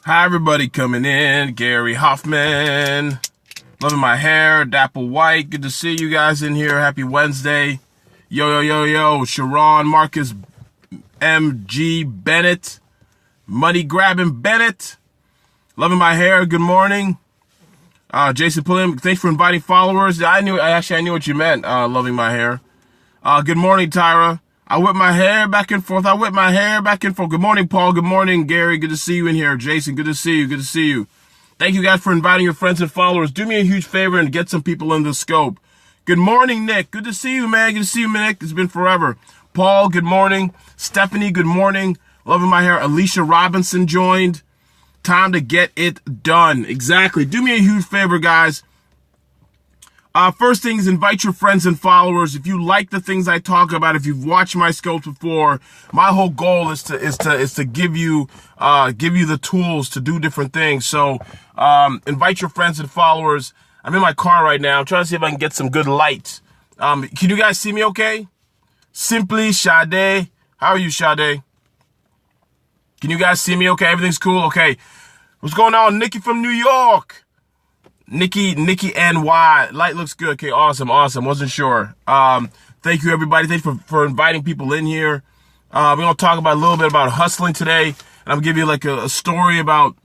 Hi, everybody coming in. Gary Hoffman. Loving my hair. Dapple White. Good to see you guys in here. Happy Wednesday. Yo, yo, yo, yo. Sharon Marcus M.G. Bennett. Money Grabbing Bennett. Loving my hair. Good morning. Jason Pulliam. Thanks for inviting followers. I knew what you meant. Loving my hair. Good morning, Tyra. I whip my hair back and forth. Good morning, Paul. Good morning, Gary. Good to see you in here. Jason, good to see you. Good to see you. Thank you guys for inviting your friends and followers. Do me a huge favor and get some people in the scope. Good morning, Nick. Good to see you, man. Good to see you, Nick. It's been forever. Paul, good morning. Stephanie, good morning. Loving my hair. Alicia Robinson joined. Time to get it done. Exactly. Do me a huge favor, guys. First thing is invite your friends and followers. If you like the things I talk about, if you've watched my scopes before, my whole goal is to give you the tools to do different things. So, invite your friends and followers. I'm in my car right now. I'm trying to see if I can get some good light. Can you guys see me okay? Simply Sade. How are you, Sade? Can you guys see me okay? Everything's cool? Okay. What's going on? Nikki from New York. Nikki NY. Light looks good. Okay, awesome. Wasn't sure. Thank you, everybody. Thanks for inviting people in here. We're going to talk about a little bit about hustling today. And I'm going to give you like a story about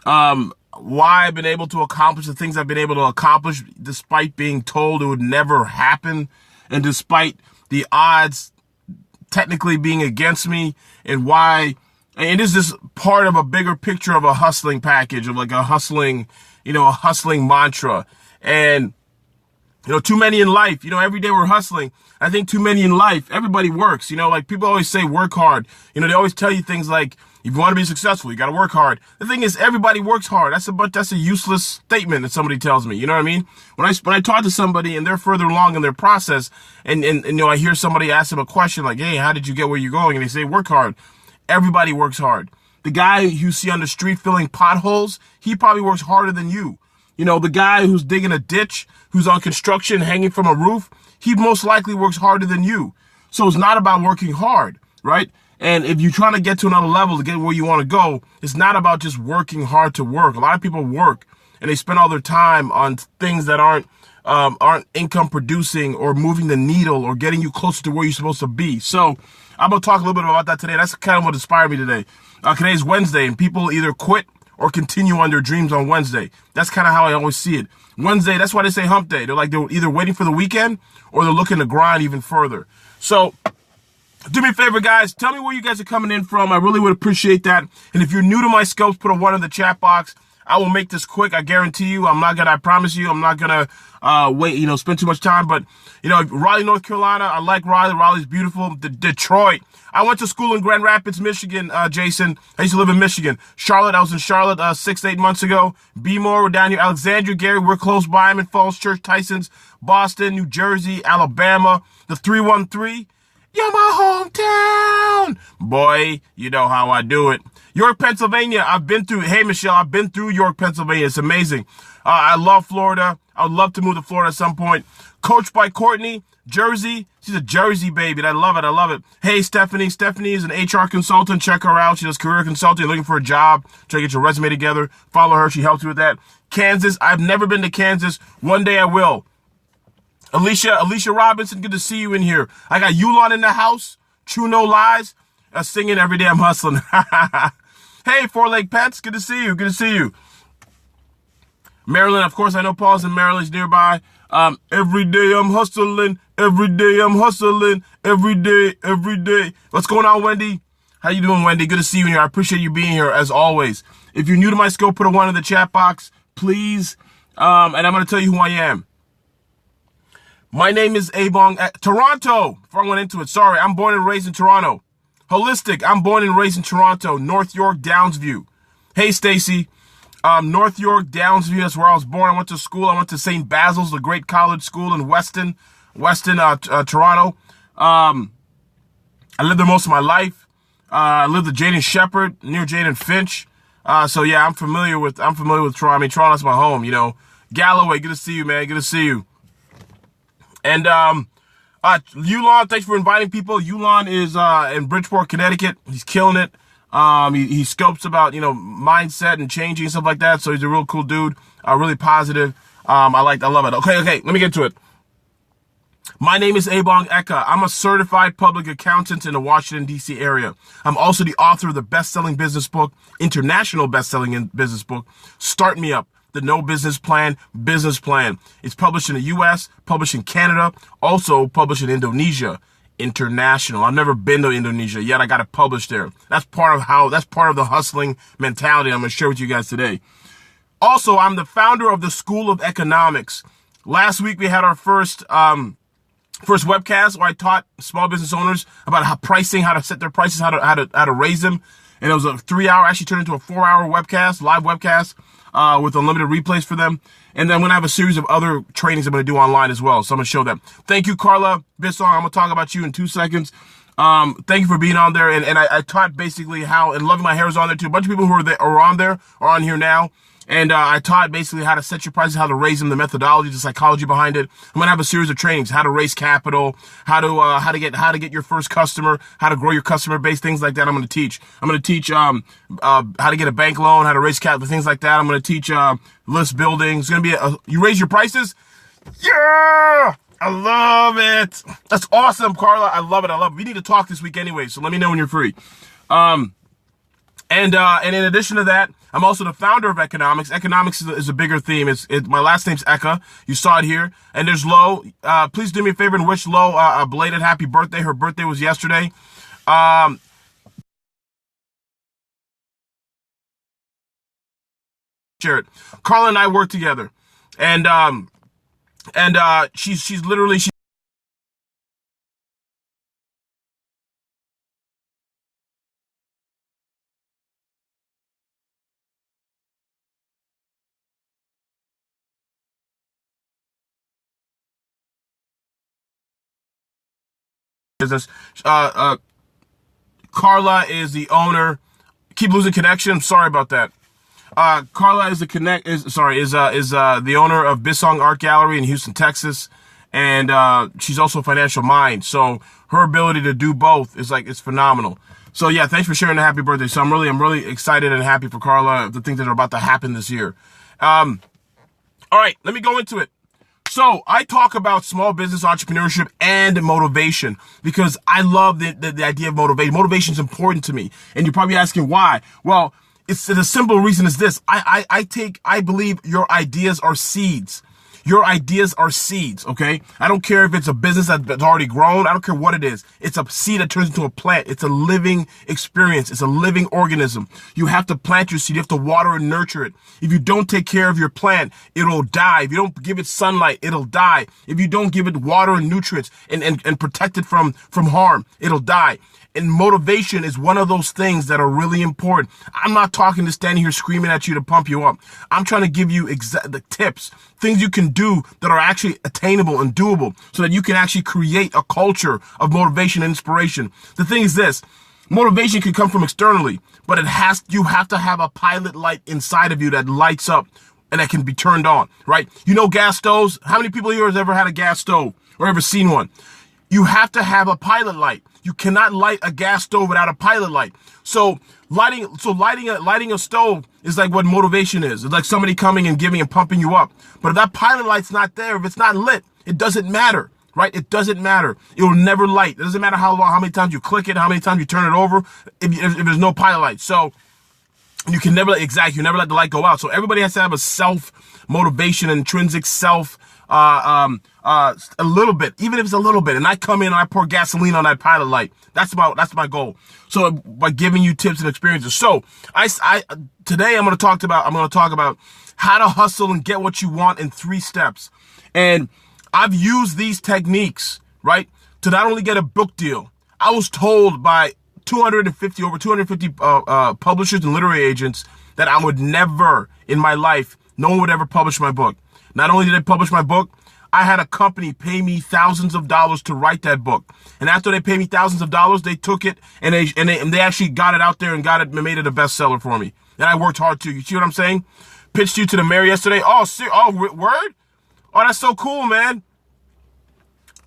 why I've been able to accomplish the things I've been able to accomplish despite being told it would never happen and despite the odds technically being against me, and why. And this is just part of a bigger picture of a hustling package, of like a hustling mantra. And, too many in life, every day we're hustling. I think too many in life, everybody works, like people always say work hard. They always tell you things like, if you want to be successful, you got to work hard. The thing is, everybody works hard. That's a useless statement that somebody tells me. You know what I mean? When I talk to somebody and they're further along in their process and I hear somebody ask them a question like, hey, how did you get where you're going? And they say, work hard. Everybody works hard. The guy you see on the street filling potholes, he probably works harder than you. The guy who's digging a ditch, who's on construction, hanging from a roof, he most likely works harder than you. So it's not about working hard, right? And if you're trying to get to another level to get where you want to go, it's not about just working hard to work. A lot of people work and they spend all their time on things that aren't income producing or moving the needle or getting you closer to where you're supposed to be. So I'm going to talk a little bit about that today. That's kind of what inspired me today. Today's Wednesday, and people either quit or continue on their dreams on Wednesday. That's kind of how I always see it. Wednesday, that's why they say hump day. They're either waiting for the weekend or they're looking to grind even further. So do me a favor, guys. Tell me where you guys are coming in from. I really would appreciate that. And if you're new to my scopes, put a 1 in the chat box. I will make this quick. I guarantee you. I promise you, I'm not going to wait, spend too much time. But, Raleigh, North Carolina, I like Raleigh. Raleigh's beautiful. Detroit. I went to school in Grand Rapids, Michigan, Jason. I used to live in Michigan. Charlotte, I was in Charlotte 6-8 months ago. B-more, we're down here. Alexandria, Gary, we're close by. I'm in Falls Church, Tysons, Boston, New Jersey, Alabama. The 313. You're my hometown. Boy, you know how I do it. York, Pennsylvania, hey, Michelle, I've been through York, Pennsylvania. It's amazing. I love Florida. I would love to move to Florida at some point. Coached by Courtney, Jersey. She's a Jersey baby. I love it. Hey, Stephanie. Stephanie is an HR consultant. Check her out. She does career consulting, looking for a job. Try to get your resume together. Follow her. She helps you with that. Kansas. I've never been to Kansas. One day I will. Alicia Robinson, good to see you in here. I got Yulon in the house. True No Lies. Singing every day I'm hustling. Hey, Four Lake Pets, good to see you. Maryland, of course, I know Paul's in Maryland, he's nearby. Every day I'm hustling. Every day. What's going on, Wendy? How you doing, Wendy? Good to see you in here. I appreciate you being here, as always. If you're new to my scope, put a 1 in the chat box, please. And I'm going to tell you who I am. My name is Abong. Toronto, before I went into it. Sorry, I'm born and raised in Toronto. Holistic, I'm born and raised in Toronto. North York, Downsview. Hey, Stacy. North York, Downsview, that's where I was born. I went to school. I went to St. Basil's, the great college school in Weston, Toronto. I lived there most of my life. I lived at Jane and Shepherd, near Jane and Finch. So yeah, I'm familiar with Toronto. I mean, Toronto's my home, Galloway, good to see you, man. Good to see you. And Yulon, thanks for inviting people. Yulon is in Bridgeport, Connecticut. He's killing it. He scopes about, mindset and changing and stuff like that. So he's a real cool dude. Really positive. I love it. Okay, let me get to it. My name is Ebong Eka. I'm a certified public accountant in the Washington, D.C. area. I'm also the author of the best-selling business book, international best-selling business book, Start Me Up, the No Business Plan, Business Plan. It's published in the U.S., published in Canada, also published in Indonesia, international. I've never been to Indonesia, yet I got it published there. That's part of the hustling mentality I'm going to share with you guys today. Also, I'm the founder of the School of Economics. Last week, we had our first webcast where I taught small business owners about how to set their prices, how to raise them. And it was a 3-hour, actually turned into a 4-hour webcast, live webcast, with unlimited replays for them. And then I'm going to have a series of other trainings I'm going to do online as well. So I'm going to show them. Thank you, Carla Bissong. I'm going to talk about you in 2 seconds. Thank you for being on there. And I taught basically how, and Loving My Hair is on there too. A bunch of people who are on there are on here now. And I taught basically how to set your prices, how to raise them, the methodology, the psychology behind it. I'm gonna have a series of trainings: how to raise capital, how to get your first customer, how to grow your customer base, things like that. I'm gonna teach. I'm gonna teach how to get a bank loan, how to raise capital, things like that. I'm gonna teach list building. It's gonna be you raise your prices. Yeah, I love it. That's awesome, Carla. I love it. We need to talk this week anyway, so let me know when you're free. And in addition to that, I'm also the founder of Economics. Economics is a bigger theme. My last name's Eka. You saw it here. And there's Lo. Please do me a favor and wish Lo a belated happy birthday. Her birthday was yesterday. Jared, Carla and I work together, and she's literally. Business. Carla is the owner. Keep losing connection. I'm sorry about that. Carla is the owner of Bissong Art Gallery in Houston, Texas, and she's also a financial mind. So her ability to do both is it's phenomenal. So yeah, thanks for sharing the happy birthday. So I'm really excited and happy for Carla, the things that are about to happen this year. All right, let me go into it. So I talk about small business entrepreneurship and motivation because I love the idea of motivation. Motivation is important to me. And you're probably asking why. Well, it's the simple reason is this. I believe your ideas are seeds. Your ideas are seeds, okay? I don't care if it's a business that's already grown. I don't care what it is. It's a seed that turns into a plant. It's a living experience. It's a living organism. You have to plant your seed. You have to water and nurture it. If you don't take care of your plant, it'll die. If you don't give it sunlight, it'll die. If you don't give it water and nutrients and protect it from harm, it'll die. And motivation is one of those things that are really important. I'm not talking to standing here screaming at you to pump you up. I'm trying to give you the tips, things you can do that are actually attainable and doable so that you can actually create a culture of motivation and inspiration. The thing is this, motivation can come from externally, but you have to have a pilot light inside of you that lights up and that can be turned on, right? You know gas stoves? How many people here has ever had a gas stove or ever seen one? You have to have a pilot light. You cannot light a gas stove without a pilot light. So lighting a stove is like what motivation is. It's like somebody coming and giving and pumping you up. But if that pilot light's not there, if it's not lit, it doesn't matter, right? It doesn't matter. It will never light. It doesn't matter how many times you click it, how many times you turn it over, if there's no pilot light. So you can never let the light go out. So everybody has to have a self-motivation, intrinsic self, a little bit, even if it's a little bit. And I come in and I pour gasoline on that pilot light. That's my goal. So by giving you tips and experiences. So today I'm going to talk about how to hustle and get what you want in 3 steps. And I've used these techniques, right, to not only get a book deal. I was told by over 250 publishers and literary agents that I would never in my life, no one would ever publish my book. Not only did they publish my book, I had a company pay me thousands of dollars to write that book. And after they paid me thousands of dollars, they took it and they actually got it out there and made it a bestseller for me. And I worked hard too. You see what I'm saying? pitched you to the mayor yesterday. Oh, word? Oh, that's so cool, man.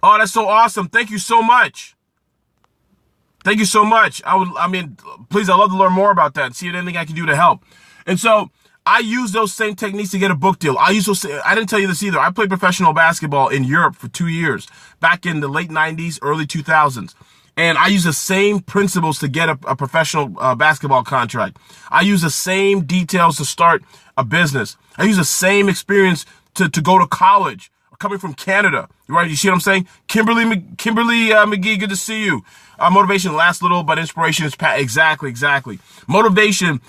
Oh, that's so awesome. Thank you so much. Thank you so much. Please, I'd love to learn more about that and see if anything I can do to help. And so I use those same techniques to get a book deal. I didn't tell you this either. I played professional basketball in Europe for 2 years, back in the late 90s, early 2000s. And I use the same principles to get a professional basketball contract. I use the same details to start a business. I use the same experience to go to college. Coming from Canada, right? You see what I'm saying? Kimberly McGee, good to see you. Motivation lasts little, but inspiration is exactly. Inspiration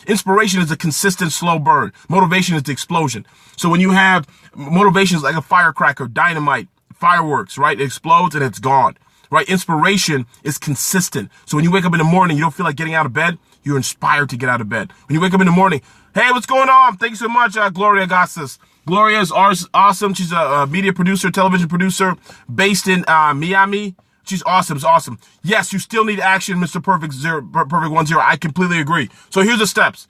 is a consistent slow burn. Motivation is the explosion. So when you have motivation is like a firecracker, dynamite, fireworks, right? It explodes and it's gone, right? Inspiration is consistent. So when you wake up in the morning, you don't feel like getting out of bed. You're inspired to get out of bed. When you wake up in the morning, hey, what's going on? Thank you so much, Gloria Gastas. Gloria is awesome. She's a media producer, television producer based in Miami. She's awesome. It's awesome. Yes, you still need action, Mr. Perfect 10. I completely agree. So here's the steps.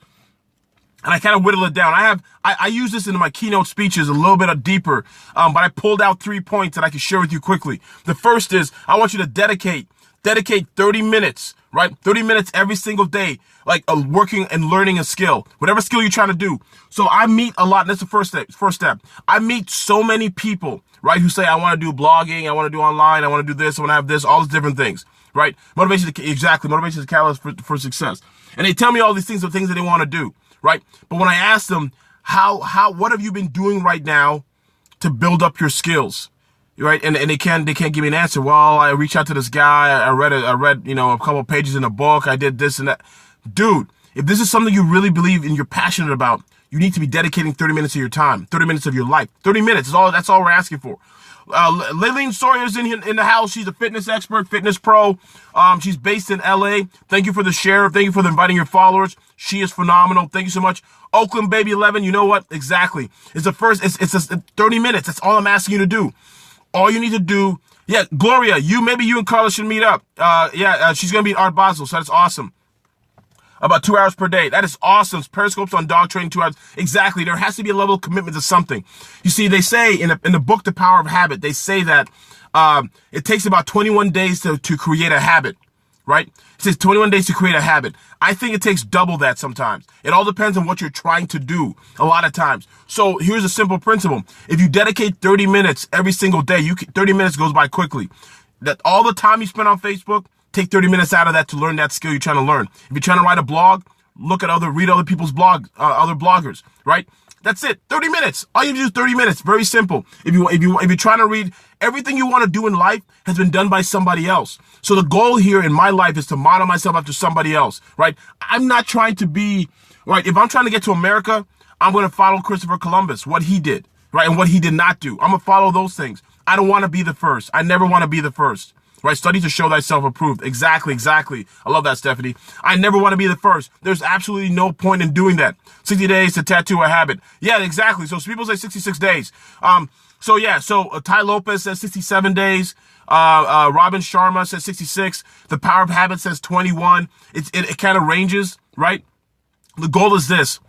And I kind of whittle it down. I use this in my keynote speeches a little bit deeper, but I pulled out 3 points that I can share with you quickly. The first is I want you to dedicate 30 minutes, right? 30 minutes every single day, like working and learning a skill, whatever skill you're trying to do. So I meet a lot. That's the first step. I meet so many people, right, who say, I want to do blogging, I want to do online, I want to do this, I want to have this, all these different things, right? Motivation is a catalyst for success. And they tell me all these things, the things that they want to do, right? But when I ask them, what have you been doing right now to build up your skills? Right. And they can't give me an answer. Well, I reached out to this guy. I read, a couple of pages in a book. I did this and that. Dude, if this is something you really believe and you're passionate about, you need to be dedicating 30 minutes of your time, 30 minutes of your life. 30 minutes is all, that's all we're asking for. Laylene Sawyer's in the house. She's a fitness expert, fitness pro. She's based in LA. Thank you for the share. Thank you for inviting your followers. She is phenomenal. Thank you so much. Oakland Baby 11. You know what? Exactly. It's it's just 30 minutes. That's all I'm asking you to do. All you need to do, Gloria, maybe you and Carla should meet up. She's going to be at Art Basel, so that's awesome. About 2 hours per day. That is awesome. Periscopes on dog training, 2 hours. Exactly. There has to be a level of commitment to something. You see, they say in the book, The Power of Habit, they say that it takes about 21 days to create a habit, right? It says 21 days to create a habit. I think it takes double that sometimes. It all depends on what you're trying to do a lot of times. So here's a simple principle. If you dedicate 30 minutes every single day, 30 minutes goes by quickly. That all the time you spend on Facebook, take 30 minutes out of that to learn that skill you're trying to learn. If you're trying to write a blog, read other people's other bloggers, right? That's it. 30 minutes. All you have to do is 30 minutes. Very simple. If you're trying to read, everything you want to do in life has been done by somebody else. So the goal here in my life is to model myself after somebody else, right? I'm not trying to be, right? If I'm trying to get to America, I'm going to follow Christopher Columbus, what he did, right? And what he did not do. I'm going to follow those things. I don't want to be the first. I never want to be the first. Right? Study to show thyself approved. Exactly. I love that, Stephanie. I never want to be the first. There's absolutely no point in doing that. 60 days to tattoo a habit. Yeah, exactly. So people say 66 days. So Ty Lopez says 67 days. Robin Sharma says 66. The Power of Habit says 21. It kind of ranges, right? The goal is this.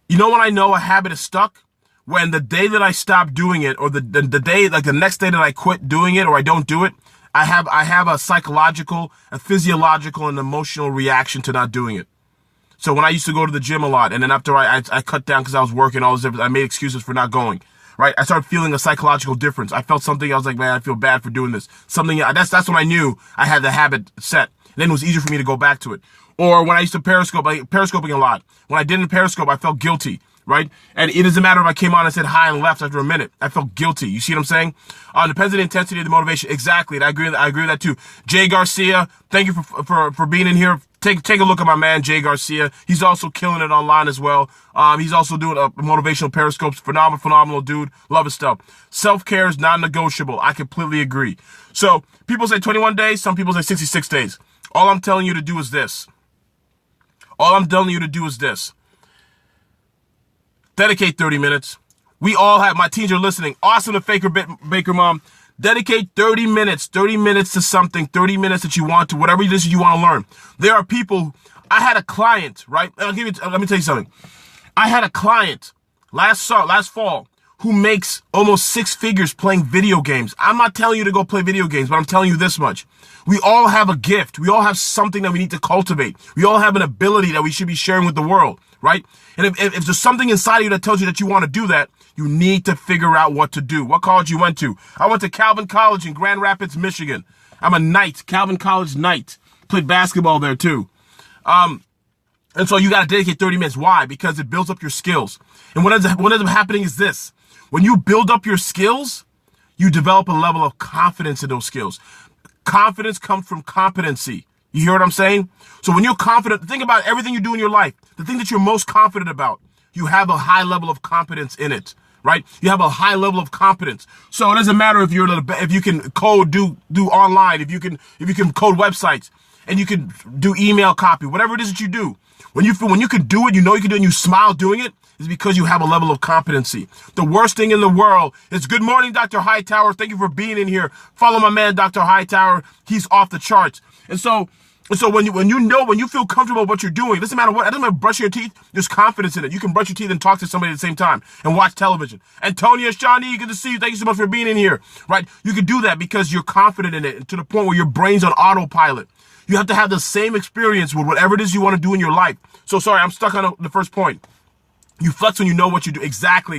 You know when I know a habit is stuck? When the day that I stop doing it, or the day, like the next day that I quit doing it or I don't do it, I have a psychological, a physiological, and emotional reaction to not doing it. So when I used to go to the gym a lot, and then after I cut down because I was working, all this different, I made excuses for not going. Right? I started feeling a psychological difference. I felt something. I was like, man, I feel bad for doing this. That's when I knew I had the habit set. And then it was easier for me to go back to it. Or when I used to periscoping a lot. When I didn't periscope, I felt guilty. Right? And it doesn't matter if I came on and said hi and left after a minute. I felt guilty. You see what I'm saying? Depends on the intensity of the motivation. Exactly. I agree with that too. Jay Garcia, thank you for being in here. Take a look at my man, Jay Garcia. He's also killing it online as well. He's also doing motivational periscopes. Phenomenal dude. Love his stuff. Self-care is non-negotiable. I completely agree. So people say 21 days. Some people say 66 days. All I'm telling you to do is this. Dedicate 30 minutes. We all have, my teens are listening. Awesome to Baker Mom. Dedicate 30 minutes to something, 30 minutes that you want to, whatever it is you want to learn. There are people, I had a client, right? Let me tell you something. I had a client last fall who makes almost 6 figures playing video games. I'm not telling you to go play video games, but I'm telling you this much. We all have a gift. We all have something that we need to cultivate. We all have an ability that we should be sharing with the world, right? And if there's something inside of you that tells you that you want to do that, you need to figure out what to do. What college you went to? I went to Calvin College in Grand Rapids, Michigan. I'm a Knight, Calvin College Knight. Played basketball there too. And so you got to dedicate 30 minutes. Why? Because it builds up your skills. And what ends up happening is this. When you build up your skills, you develop a level of confidence in those skills. Confidence comes from competency. You hear what I'm saying? So when you're confident, think about everything you do in your life. The thing that you're most confident about, you have a high level of competence in it, right? You have a high level of competence. So it doesn't matter if you can code, do online, if you can code websites, and you can do email copy, whatever it is that you do. When you can do it, you know you can do it, and you smile doing it, is because you have a level of competency. The worst thing in the world is, good morning, Dr. Hightower. Thank you for being in here. Follow my man, Dr. Hightower. He's off the charts. And so when you feel comfortable with what you're doing, it doesn't matter what, it doesn't matter brushing your teeth, there's confidence in it. You can brush your teeth and talk to somebody at the same time and watch television. Antonia, Shawnee, good to see you. Thank you so much for being in here, right? You can do that because you're confident in it to the point where your brain's on autopilot. You have to have the same experience with whatever it is you want to do in your life. So sorry, I'm stuck on the first point. You flex when you know what you do. Exactly.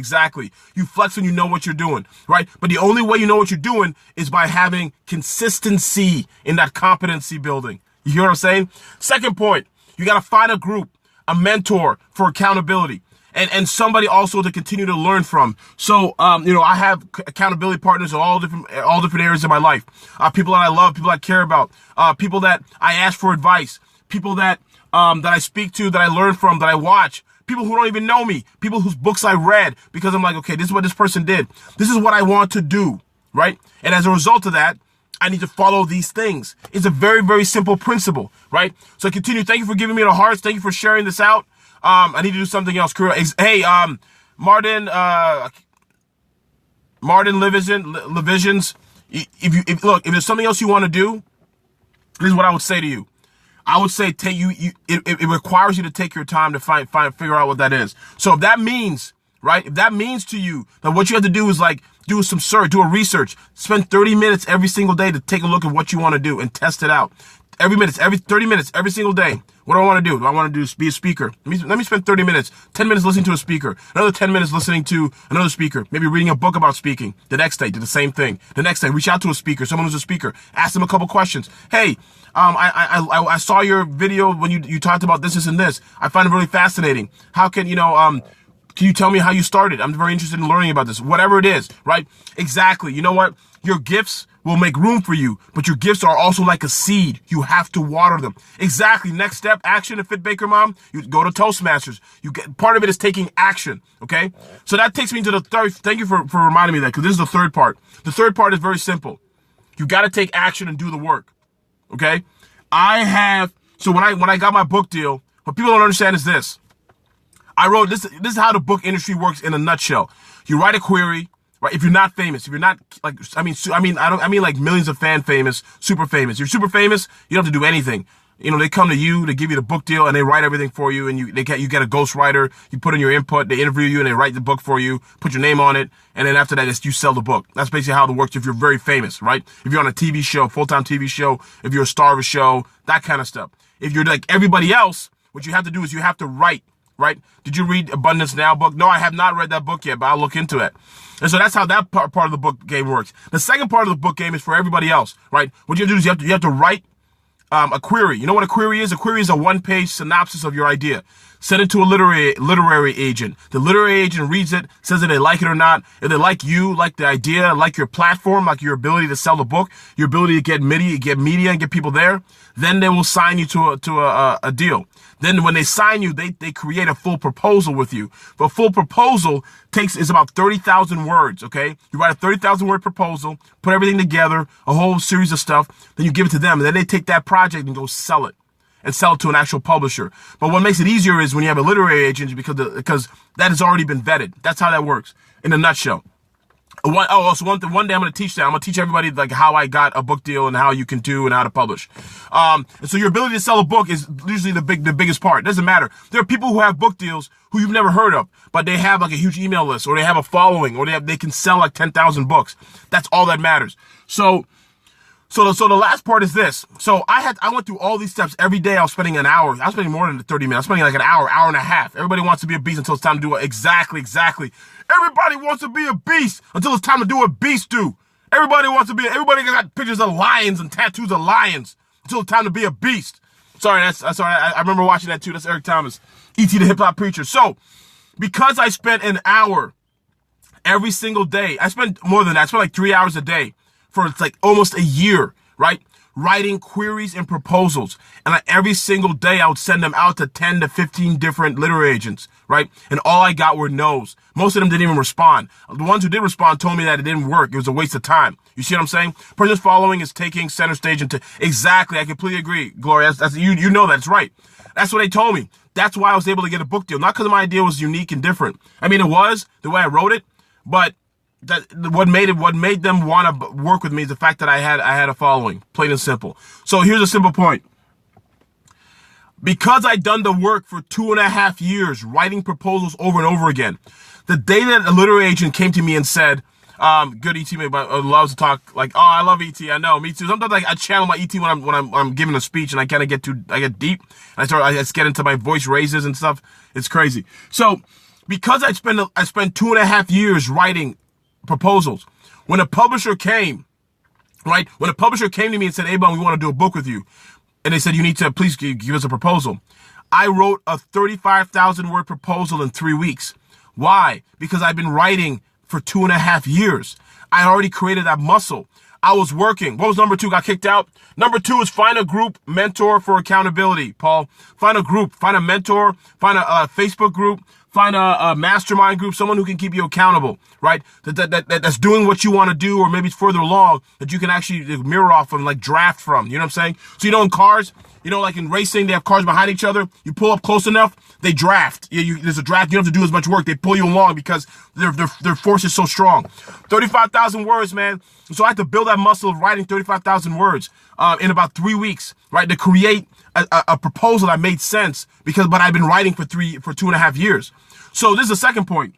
You flex when you know what you're doing, right? But the only way you know what you're doing is by having consistency in that competency building. You hear what I'm saying? Second point, you got to find a group, a mentor for accountability, and somebody also to continue to learn from. So, I have accountability partners in all different areas of my life. People that I love, people I care about, people that I ask for advice, people that I speak to, that I learn from, that I watch. People who don't even know me, people whose books I read, because I'm like, okay, this is what this person did. This is what I want to do, right? And as a result of that, I need to follow these things. It's a very, very simple principle, right? So continue. Thank you for giving me the hearts. Thank you for sharing this out. I need to do something else. Hey, Martin Levisions, if there's something else you want to do, this is what I would say to you. I would say it requires you to take your time to figure out what that is. So if that means, right, if that means to you that what you have to do is like do some search, do a research, spend 30 minutes every single day to take a look at what you want to do and test it out. Every 30 minutes, every single day. What do I want to do? Do I want to be a speaker? Let me spend 30 minutes, 10 minutes listening to a speaker, another 10 minutes listening to another speaker, maybe reading a book about speaking. The next day, do the same thing. The next day, reach out to a speaker, someone who's a speaker, ask them a couple questions. Hey, I saw your video when you talked about this and this. I find it really fascinating. How can, can you tell me how you started? I'm very interested in learning about this. Whatever it is, right? Exactly. You know what? Your gifts will make room for you, but your gifts are also like a seed. You have to water them. Exactly. Next step, action at Fit Baker Mom. You go to Toastmasters. Part of it is taking action. Okay. So that takes me to the third. Thank you for reminding me of that, because this is the third part. The third part is very simple. You got to take action and do the work. Okay. So when I got my book deal, what people don't understand is this. I wrote this. This is how the book industry works in a nutshell. You write a query, right? If you're not famous, if you're not like, I mean like millions of fan famous, super famous. If you're super famous, you don't have to do anything. They come to you, they give you the book deal, and they write everything for you, and you get a ghostwriter, you put in your input, they interview you, and they write the book for you, put your name on it, and then after that, you sell the book. That's basically how it works if you're very famous, right? If you're on a TV show, full-time TV show, if you're a star of a show, that kind of stuff. If you're like everybody else, what you have to do is you have to write, right? Did you read Abundance Now book? No, I have not read that book yet, but I'll look into it. And so that's how that part of the book game works. The second part of the book game is for everybody else, right? What you have to do is you have to write a query. You know what a query is? A query is a one-page synopsis of your idea. Send it to a literary agent. The literary agent reads it, says if they like it or not. If they like you, like the idea, like your platform, like your ability to sell the book, your ability to get media and get people there, then they will sign you to a deal. Then when they sign you, they create a full proposal with you. The full proposal is about 30,000 words, okay? You write a 30,000 word proposal, put everything together, a whole series of stuff, then you give it to them, and then they take that project and go sell it. And sell it to an actual publisher. But what makes it easier is when you have a literary agent, because that has already been vetted. That's how that works in a nutshell. One day I'm going to teach that. I'm going to teach everybody like how I got a book deal and how you can do and how to publish. So your ability to sell a book is usually the biggest part. It doesn't matter. There are people who have book deals who you've never heard of, but they have like a huge email list, or they have a following, or they can sell like 10,000 books. That's all that matters. So the last part is this. So I went through all these steps every day. I was spending an hour. I was spending more than 30 minutes. I was spending like an hour and a half. Everybody wants to be a beast until it's time to do it. Exactly. Everybody wants to be a beast until it's time to do what beasts do. Everybody got pictures of lions and tattoos of lions until it's time to be a beast. Sorry. I remember watching that too. That's Eric Thomas, E.T. the Hip Hop Preacher. So because I spent an hour every single day, I spent more than that. I spent like 3 hours a day for like almost a year, right? Writing queries and proposals. And like every single day I would send them out to 10 to 15 different literary agents, right? And all I got were no's. Most of them didn't even respond. The ones who did respond told me that it didn't work. It was a waste of time. You see what I'm saying? Person's following is taking center stage into exactly. I completely agree, Gloria. You know that's right. That's what they told me. That's why I was able to get a book deal. Not because my idea was unique and different. I mean, it was the way I wrote it, but what made them want to work with me is the fact that I had a following, plain and simple. So here's a simple point. Because I'd done the work for 2.5 years, writing proposals over and over again, the day that a literary agent came to me and said, good ET, but loves to talk like, oh, I love ET. I know, me too. Sometimes I channel my ET when I'm giving a speech, and I kind of get deep. I just get into my voice raises and stuff. It's crazy. So because I spent 2.5 years writing proposals, when a publisher came, right? When a publisher came to me and said, "Hey, we want to do a book with you," and they said, "You need to please give us a proposal," I wrote a 35,000 word proposal in 3 weeks. Why? Because I've been writing for 2.5 years. I already created that muscle. I was working. What was number 2? Got kicked out. Number 2 is find a group mentor for accountability. Paul, find a group, find a mentor, find a Facebook group, find a mastermind group, someone who can keep you accountable, right? That's doing what you want to do, or maybe it's further along that you can actually mirror off and like draft from. You know what I'm saying? So in cars, like in racing, they have cars behind each other. You pull up close enough, they draft. There's a draft. You don't have to do as much work. They pull you along because their force is so strong. 35,000 words, man. So I had to build that muscle of writing 35,000 words in about 3 weeks, right? To create a proposal that made sense but I've been writing for 2.5 years. So this is the second point.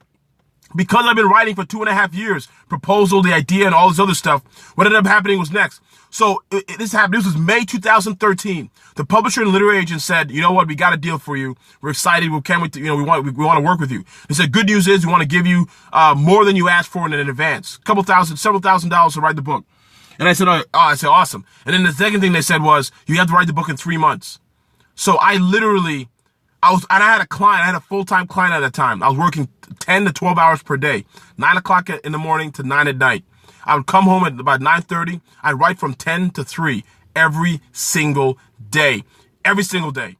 Because I've been writing for 2.5 years, proposal, the idea, and all this other stuff, what ended up happening was next. So this happened. This was May 2013. The publisher and literary agent said, "You know what? We got a deal for you. We're excited. We can't wait to, we want to work with you." They said, "Good news is we want to give you more than you asked for in advance. Several thousand dollars to write the book." And I said, I said, awesome. And then the second thing they said was, "You have to write the book in 3 months." So I had a client. I had a full-time client at the time. I was working 10 to 12 hours per day, 9 o'clock in the morning to 9 at night. I would come home at about 9:30. I'd write from 10 to 3 every single day. Every single day.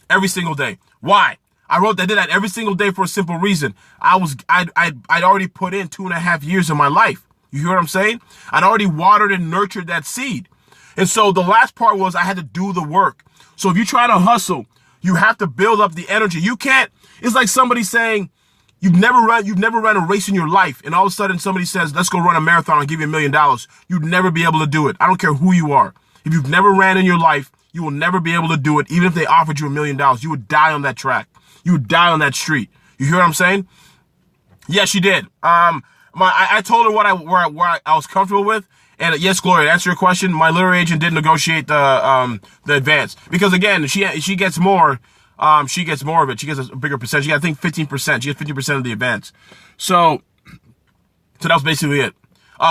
Every single day. Why? I did that every single day for a simple reason. I'd already put in 2.5 years of my life. You hear what I'm saying? I'd already watered and nurtured that seed. And so the last part was I had to do the work. So if you try to hustle, you have to build up the energy. You can't, it's like somebody saying, you've never run a race in your life, and all of a sudden somebody says, "Let's go run a marathon, I'll give you $1 million. You'd never be able to do it. I don't care who you are. If you've never ran in your life, you will never be able to do it. Even if they offered you $1 million, you would die on that track. You would die on that street. You hear what I'm saying? Yes, she did. I told her where I was comfortable with. And yes, Gloria, to answer your question, my literary agent did negotiate the advance, because again, she gets more. She gets more of it. She gets a bigger percentage. She got, I think, 15%. She gets 50% of the advance. So that was basically it.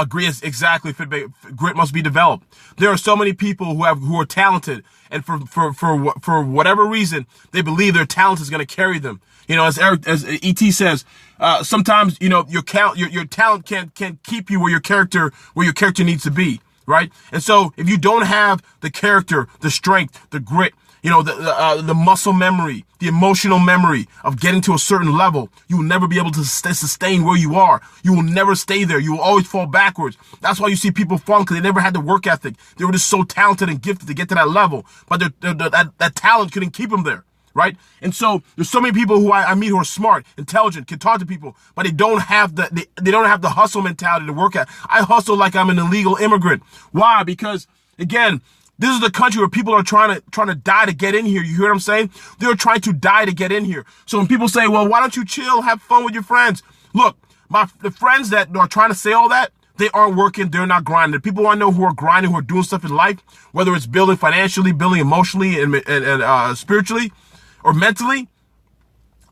Grit must be developed. There are so many people who are talented, and for whatever reason, they believe their talent is going to carry them. As ET says, sometimes your talent can't keep you where your character needs to be, right? And so if you don't have the character, the strength, the grit, the muscle memory, the emotional memory of getting to a certain level, you will never be able to sustain where you are. You will never stay there. You will always fall backwards. That's why you see people fall, because they never had the work ethic. They were just so talented and gifted to get to that level, but that talent couldn't keep them there, right? And so there's so many people who I meet who are smart, intelligent, can talk to people, but they don't have the hustle mentality to work at. I hustle like I'm an illegal immigrant. Why? Because again, this is the country where people are trying to die to get in here. You hear what I'm saying? They're trying to die to get in here. So when people say, well, why don't you chill, have fun with your friends? Look, the friends that are trying to say all that, they aren't working. They're not grinding. The people I know who are grinding, who are doing stuff in life, whether it's building financially, building emotionally, and spiritually or mentally,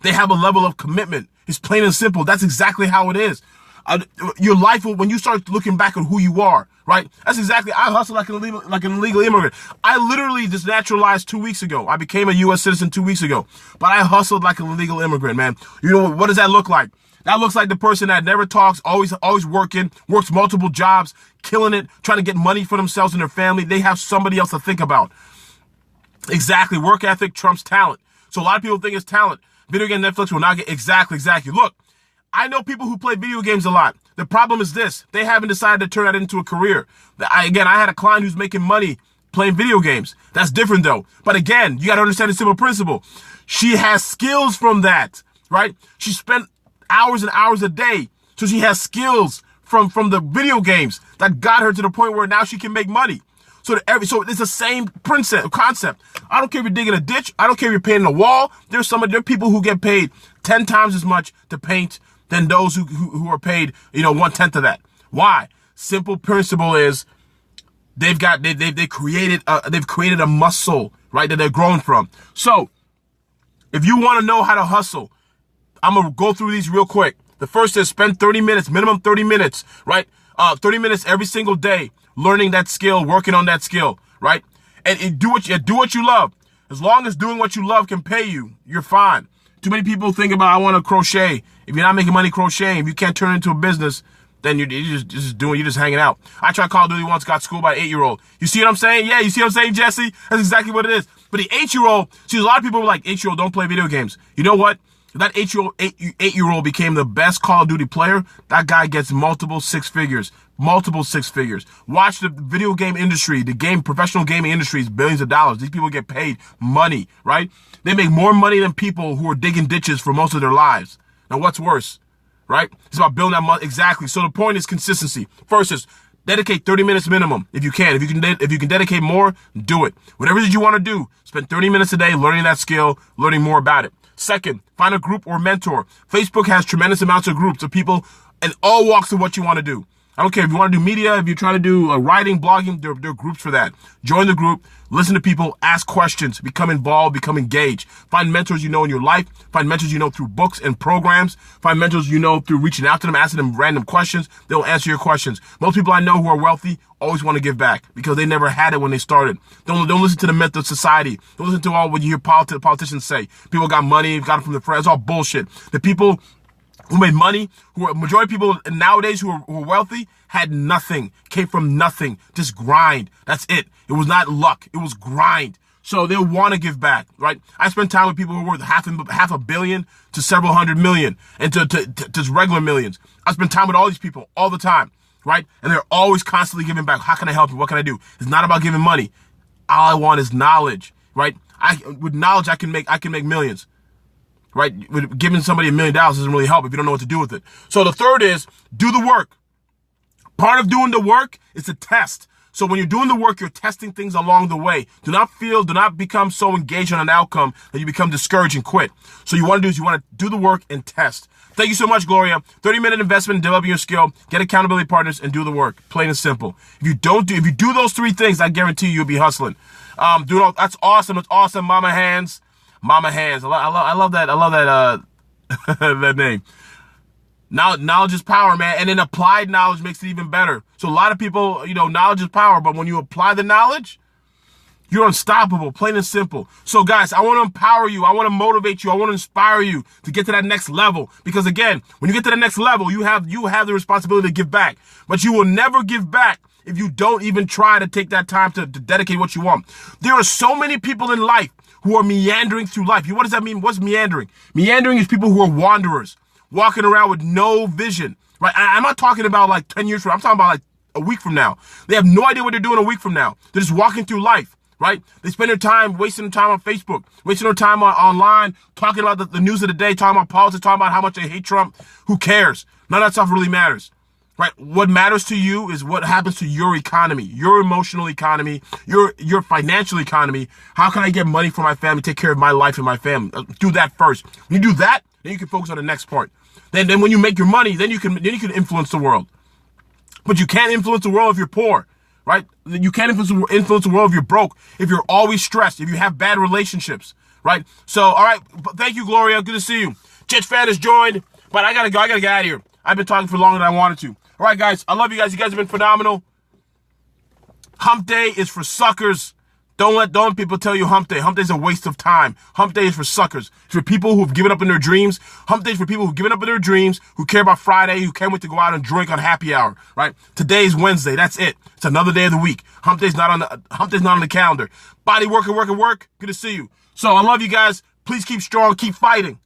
they have a level of commitment. It's plain and simple. That's exactly how it is. Your life will, when you start looking back at who you are, right? That's exactly, I hustle like an illegal immigrant. I literally just naturalized 2 weeks ago. I became a U.S. citizen 2 weeks ago, but I hustled like an illegal immigrant, man. You know, what does that look like? That looks like the person that never talks, always working, works multiple jobs, killing it, trying to get money for themselves and their family. They have somebody else to think about. Exactly. Work ethic trumps talent. So a lot of people think it's talent. Video game Netflix will not get exactly. Look, I know people who play video games a lot. The problem is this. They haven't decided to turn that into a career. I had a client who's making money playing video games. That's different though. But again, you got to understand the simple principle. She has skills from that, right? She spent hours and hours a day. So she has skills from the video games that got her to the point where now she can make money. So it's the same concept. I don't care if you're digging a ditch. I don't care if you're painting a wall. There are people who get paid 10 times as much to paint than those who are paid, 1/10 of that. Why? Simple principle is they've created a muscle, right, that they're growing from. So if you want to know how to hustle, I'm going to go through these real quick. The first is spend 30 minutes, minimum 30 minutes, right? 30 minutes every single day learning that skill, working on that skill, right? And do what you love. As long as doing what you love can pay you, you're fine. Too many people think about, I want to crochet. If you're not making money crocheting, if you can't turn it into a business, then you're just hanging out. I tried Call of Duty once, got schooled by an 8-year-old. You see what I'm saying? Yeah, you see what I'm saying, Jesse? That's exactly what it is. But the 8-year-old, see, a lot of people are like, 8-year-old don't play video games. You know what? If that 8-year-old became the best Call of Duty player, that guy gets multiple six figures. Watch the video game industry, professional gaming industry is billions of dollars. These people get paid money, right? They make more money than people who are digging ditches for most of their lives. Now, what's worse, right? It's about building that money. Exactly. So the point is consistency. First is dedicate 30 minutes minimum if you can. If you can dedicate more, do it. Whatever it is you want to do, spend 30 minutes a day learning that skill, learning more about it. Second, find a group or mentor. Facebook has tremendous amounts of groups of people in all walks of what you want to do. I don't care if you want to do media, if you're trying to do writing, blogging, there are groups for that. Join the group, listen to people, ask questions, become involved, become engaged. Find mentors you know in your life. Find mentors you know through books and programs. Find mentors you know through reaching out to them, asking them random questions. They'll answer your questions. Most people I know who are wealthy always want to give back because they never had it when they started. Don't listen to the myth of society. Don't listen to all what you hear politicians say. People got money, got it from their friends. It's all bullshit. The people who made money, majority of people nowadays who are wealthy, had nothing, came from nothing, just grind. That's it. It was not luck. It was grind. So they'll want to give back, right? I spend time with people who are worth half a billion to several hundred million and to just regular millions. I spend time with all these people all the time, right? And they're always constantly giving back. How can I help you? What can I do? It's not about giving money. All I want is knowledge, right? With knowledge, I can make millions. Right? Giving somebody $1 million doesn't really help if you don't know what to do with it. So the third is do the work. Part of doing the work is to test. So when you're doing the work, you're testing things along the way. Do not become so engaged on an outcome that you become discouraged and quit. So you want to do the work and test. Thank you so much, Gloria. 30-minute investment in developing your skill, get accountability partners, and do the work. Plain and simple. If you do those three things, I guarantee you'll be hustling. That's awesome. It's awesome. Mama Hands. I love that that name. Now, knowledge is power, man. And then applied knowledge makes it even better. So a lot of people, knowledge is power, but when you apply the knowledge, you're unstoppable, plain and simple. So guys, I want to empower you. I want to motivate you. I want to inspire you to get to that next level. Because again, when you get to the next level, you have the responsibility to give back. But you will never give back if you don't even try to take that time to dedicate what you want. There are so many people in life who are meandering through life. What does that mean? What's meandering? Meandering is people who are wanderers, walking around with no vision, right? I'm not talking about like 10 years from now. I'm talking about like a week from now. They have no idea what they're doing a week from now. They're just walking through life, right? They spend their time wasting their time on Facebook, wasting their time online, talking about the news of the day, talking about politics, talking about how much they hate Trump. Who cares? None of that stuff really matters, right? What matters to you is what happens to your economy, your emotional economy, your financial economy. How can I get money for my family, take care of my life and my family? Do that first. When you do that, then you can focus on the next part. Then when you make your money, then you can influence the world. But you can't influence the world if you're poor, right? You can't influence the world if you're broke, if you're always stressed, if you have bad relationships, right? So, all right, thank you, Gloria. Good to see you. Jets fan has joined, but I gotta go. I gotta get out of here. I've been talking for longer than I wanted to. All right, guys, I love you guys. You guys have been phenomenal. Hump day is for suckers. Don't let people tell you hump day. Hump day is a waste of time. Hump day is for suckers. It's for people who've given up in their dreams. Hump day is for people who've given up in their dreams, who care about Friday, who can't wait to go out and drink on happy hour, right? Today's Wednesday. That's it. It's another day of the week. Hump day's not on the calendar. Body work. Good to see you. So I love you guys. Please keep strong. Keep fighting.